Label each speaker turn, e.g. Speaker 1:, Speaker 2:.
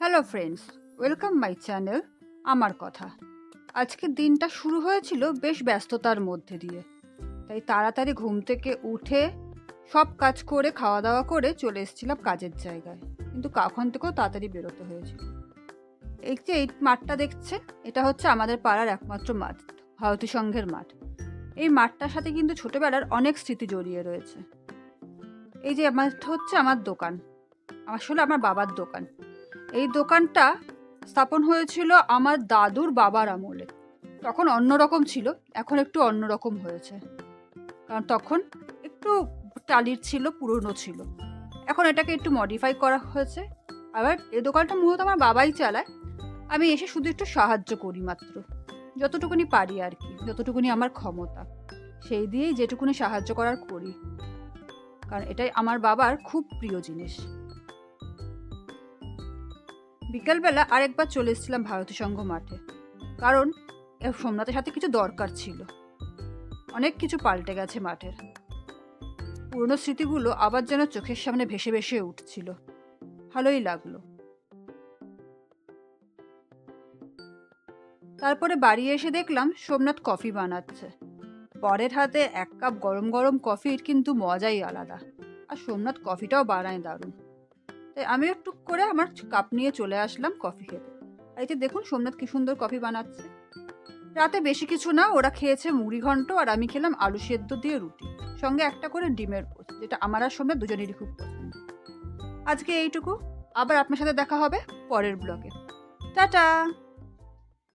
Speaker 1: Hello friends, welcome my channel আমার কথা। আজকের দিনটা শুরু হয়েছিল বেশ ব্যস্ততার মধ্যে দিয়ে, তাই তাড়াতাড়ি ঘুম থেকে উঠে সব কাজ করে খাওয়া দাওয়া করে চলে এসেছিলাম কাজের জায়গায়। কিন্তু কখন থেকেও তাড়াতাড়ি বেরোতে হয়েছিল। এই মাঠটা দেখছেন, এটা হচ্ছে আমাদের পাড়ার একমাত্র মাঠ, ভারতী সংঘের মাঠ। এই মাঠটার সাথে কিন্তু ছোটবেলার অনেক স্মৃতি জড়িয়ে রয়েছে। এই যে মাঠটা হচ্ছে আমার দোকান, আসলে আমার বাবার দোকান। এই দোকানটা স্থাপন হয়েছিল আমার দাদুর বাবার আমলে। তখন অন্যরকম ছিল, এখন একটু অন্যরকম হয়েছে, কারণ তখন একটু টালির ছিল, পুরনো ছিল। এখন এটাকে একটু মডিফাই করা হয়েছে। আবার এই দোকানটা মূলত আমার বাবাই চালায়, আমি এসে শুধু একটু সাহায্য করি মাত্র, যতটুকুনি পারি আর কি, যতটুকুনি আমার ক্ষমতা, সেই দিয়েই যেটুকুনি সাহায্য করার করি, কারণ এটাই আমার বাবার খুব প্রিয় জিনিস। বিকালবেলা আরেকবার চলে এসেছিলাম ভারতী সংঘ মাঠে, কারণ সোমনাথের সাথে কিছু দরকার ছিল। অনেক কিছু পাল্টে গেছে মাঠের, পুরনো স্মৃতিগুলো আবার যেন চোখের সামনে ভেসে ভেসে উঠছিল, ভালোই লাগলো। তারপরে বাড়ি এসে দেখলাম সোমনাথ কফি বানাচ্ছে। বরের হাতে এক কাপ গরম গরম কফির কিন্তু মজাই আলাদা, আর সোমনাথ কফিটাও বানায় দারুণ। তাই আমিও টুক করে আমার কাপ নিয়ে চলে আসলাম কফি খেতে। আর এই যে দেখুন সোমনাথ কি সুন্দর কফি বানাচ্ছে। রাতে বেশি কিছু না, ওরা খেয়েছে মুড়ি ঘন্ট, আর আমি খেলাম আলু সেদ্ধ দিয়ে রুটি, সঙ্গে একটা করে ডিমের পোচ, যেটা আমার আর সোমনাথ দুজনেরই খুব পছন্দ। আজকে এইটুকু, আবার আপনার সাথে দেখা হবে পরের ব্লগে। টাটা।